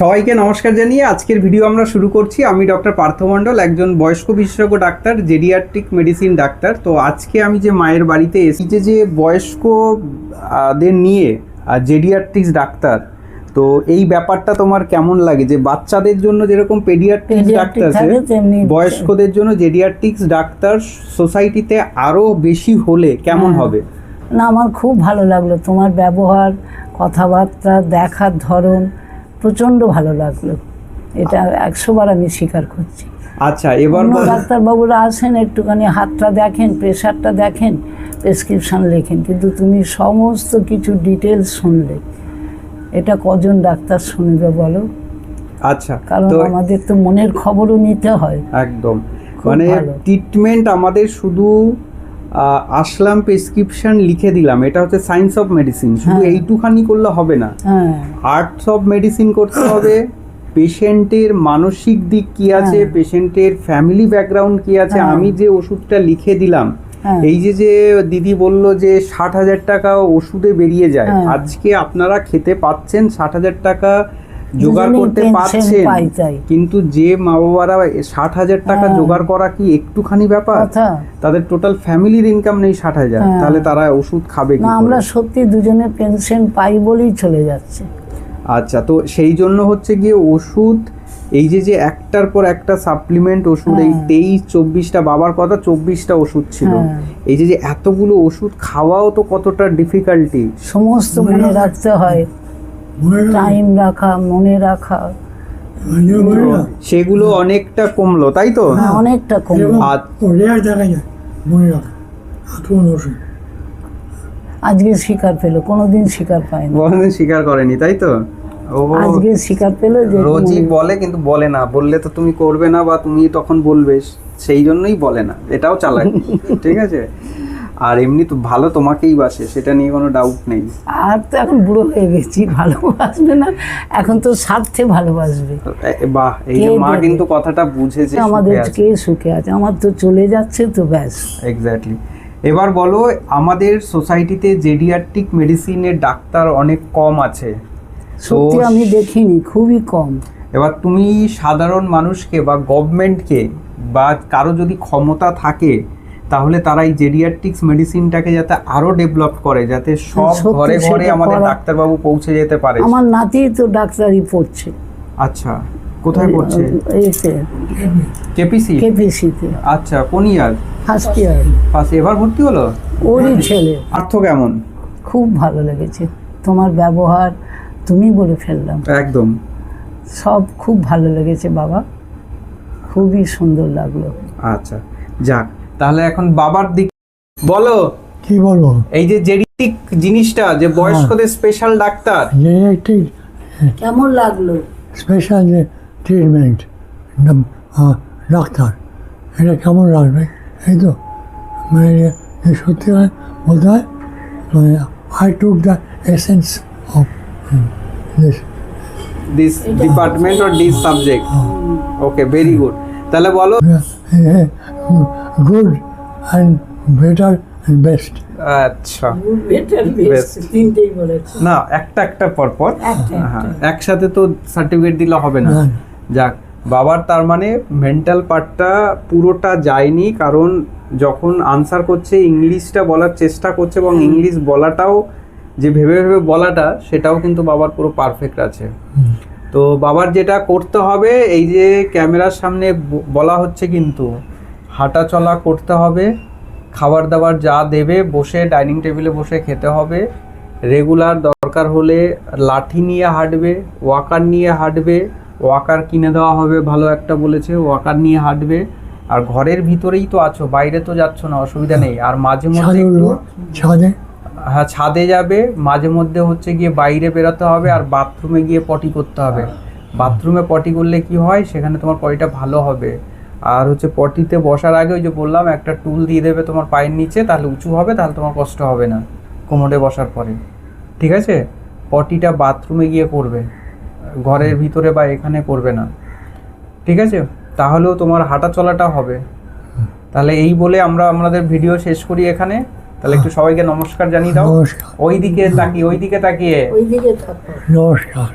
সবাইকে নমস্কার জানিয়ে আজকের ভিডিও আমরা শুরু করছি। আমি ডক্টর পার্থ মণ্ডল, একজন বয়স্ক বিশেষজ্ঞ ডাক্তার, জেডিয়াট্রিক মেডিসিন ডাক্তার। তো আজকে আমি যে মায়ের বাড়িতে এসেছি, যে বয়স্কদের নিয়ে জেডিয়াট্রিক্স ডাক্তার, তো এই ব্যাপারটা তোমার কেমন লাগে? যে বাচ্চাদের জন্য যেরকম পেডিয়াট্রিক্স ডাক্তার আছে, বয়স্কদের জন্য জেডিয়াট্রিক্স ডাক্তার সোসাইটিতে আরও বেশি হলে কেমন হবে? না, আমার খুব ভালো লাগলো। তোমার ব্যবহার, কথাবার্তা, দেখার ধরন প্রচণ্ড ভালো লাগলো। এটা 100 বার আমি স্বীকার করছি। আচ্ছা, এবার ডাক্তারবাবুরা আসেন, একটুখানি হাতটা দেখেন, প্রেশারটা দেখেন, প্রেসক্রিপশান লেখেন, কিন্তু তুমি সমস্ত কিছু ডিটেলস শুনলে। এটা কজন ডাক্তার শুনবে বলো? আচ্ছা, কারণ আমাদের তো মনের খবরও নিতে হয়। একদম, মানে ট্রিটমেন্ট আমাদের শুধু আসলাম, প্রেসক্রিপশন লিখে দিলাম, এটা হচ্ছে সায়েন্স অফ মেডিসিন। শুধু এইটুখানি করলে হবে না, আর্টস অফ মেডিসিন করতে হবে। পেশেন্টের মানসিক দিক কি আছে, পেশেন্টের ফ্যামিলি ব্যাকগ্রাউন্ড কি আছে। আমি যে ওষুধটা লিখে দিলাম, এই যে দিদি বলল যে 60,000 টাকা ওষুধে বেরিয়ে যায়, আজকে আপনারা খেতে পাচ্ছেন, 60,000 টাকা জোগাড় করতে পারছেন, কিন্তু যে মা বাবারা 60,000 টাকা জোগাড় করা কি একটুখানি ব্যাপার? তাদের টোটাল ফ্যামিলির ইনকাম নেই 60,000, তাহলে তারা ওষুধ খাবে কি? আমরা সত্যি দুজনে পেনশন পাই বলেই চলে যাচ্ছে। আচ্ছা, তো সেই জন্য হচ্ছে গিয়ে ওষুধ, এই যে একটার পর একটা সাপ্লিমেন্ট ওষুধ, এই 23-24টা, বাবার কথা 24টা ওষুধ ছিল। এই যে এতগুলো ওষুধ খাওয়াও তো কতটা ডিফিকাল্টি, সমস্ত মনে রাখতে হয়, টাইম রাখা, মনে রাখা, সেগুলো অনেকটা কমলো, তাই তো? অনেকটা কমলো। আজকে স্বীকার পেলো, কোনোদিন স্বীকার পায়নি, কোনোদিন স্বীকার করেনি, তাই তো? আজকে স্বীকার পেলো। যে রোজই বলে, কিন্তু বলে না, বললে তো তুমি করবে না, বা তুমি তখন বলবে, সেই জন্যই বলে না। এটাও চালাকি, ঠিক আছে? আর এমনি তো ভালো তোমাকেই বাসে, সেটা নিয়ে কোনো ডাউট নেই। আর তো এখন বুড়ো হয়ে গেছি, ভালোবাসবে না, এখন তো স্বার্থে ভালোবাসবে। বাহ, এই যে মা কিন্তু কথাটা বুঝেছে, আমাদের কে সুখে আছে, আমার তো চলে যাচ্ছে তো ব্যাস। এক্স্যাক্টলি। এবার বলো, আমাদের সোসাইটিতে জেডিয়াট্রিক মেডিসিনের ডাক্তার অনেক কম আছে, সত্যি আমি দেখিনি, খুবই কম। এবার তুমি সাধারণ মানুষকে বা গভর্নমেন্টকে বা কারো যদি ক্ষমতা থাকে, তাহলে তারা এই জেডিয়াট্রিক্স মেডিসিনটাকে যাতে আরো ডেভেলপ করে, যাতে সব ঘরে ঘরে আমাদের ডাক্তারবাবু পৌঁছে যেতে পারে। আমার নাতি তো ডাক্তারি পড়ছে। আচ্ছা, কোথায় পড়ছে? কেপিসিতে। আচ্ছা, কোন ইয়ার? First year. এবার ভর্তি হলো? ওরই ছেলে। পার্থ কেমন? খুব ভালো লেগেছে তোমার ব্যবহার, তুমি বলে ফেললাম, একদম সব খুব ভালো লেগেছে বাবা, খুবই সুন্দর লাগলো। আচ্ছা, যাক, তাহলে এখন বাবার দিক বলো। কি বলবো? এই যে জেডিয়াট্রিক জিনিসটা, যে বয়স্কদের স্পেশাল ডাক্তার, জেডিয়াট্রিক কেমন লাগলো? স্পেশাল যে ট্রিটমেন্ট ডাক্তার, এটা কেমন লাগবে? এই তো মানে সত্যি বলতে হয়, মানে I took the essence of this department or this subject. Okay, very good. তাহলে বলো good and better and best. আচ্ছা, তিনটেই বলেছি না, একটা পর হ্যাঁ, একসাথে তো সার্টিফিকেট দিলে হবে না। যাক, বাবার তার মানে মেন্টাল পার্টটা পুরোটা যায়নি, কারণ যখন আনসার করছে ইংলিশটা বলার চেষ্টা করছে, এবং ইংলিশ বলাটাও যে ভেবে ভেবে বলাটা, সেটাও কিন্তু বাবার পুরো পারফেক্ট আছে। তো বাবার যেটা করতে হবে, এই যে ক্যামেরার সামনে বলা হচ্ছে, কিন্তু হাঁটা চলা করতে হবে, খাবার দাবার যা দেবে বসে ডাইনিং টেবিলে বসে খেতে হবে, রেগুলার দরকার হলে লাঠি নিয়ে হাঁটবে, ওয়াকার নিয়ে হাঁটবে, ওয়াকার কিনে দেওয়া হবে, ভালো একটা বলেছে, ওয়াকার নিয়ে হাঁটবে। আর ঘরের ভিতরেই তো আছো, বাইরে তো যাচ্ছ না, অসুবিধা নেই। আর মাঝে মধ্যে হ্যাঁ, ছাদে যাবে, মাঝে মধ্যে হচ্ছে গিয়ে বাইরে বেরোতে হবে, আর বাথরুমে গিয়ে পটি করতে হবে। বাথরুমে পটি করলে কি হয়, সেখানে তোমার পটিটা ভালো হবে। আর হচ্ছে পটিতে বসার আগে ওই যে বললাম, একটা টুল দিয়ে দেবে তোমার পায়ের নিচে, তাহলে উঁচু হবে, তাহলে তোমার কষ্ট হবে না কোমরে বসার পরে, ঠিক আছে? পটিটা বাথরুমে গিয়ে করবে, ঘরের ভিতরে বা এখানে করবে না, ঠিক আছে? তাহলেও তোমার হাঁটা চলাটা হবে। তাহলে এই বলে আমরা আমাদের ভিডিও শেষ করি এখানে। তাহলে একটু সবাইকে নমস্কার জানিয়ে দাও। ওইদিকে তাকিয়ে, ওইদিকে তাকিয়ে। নমস্কার।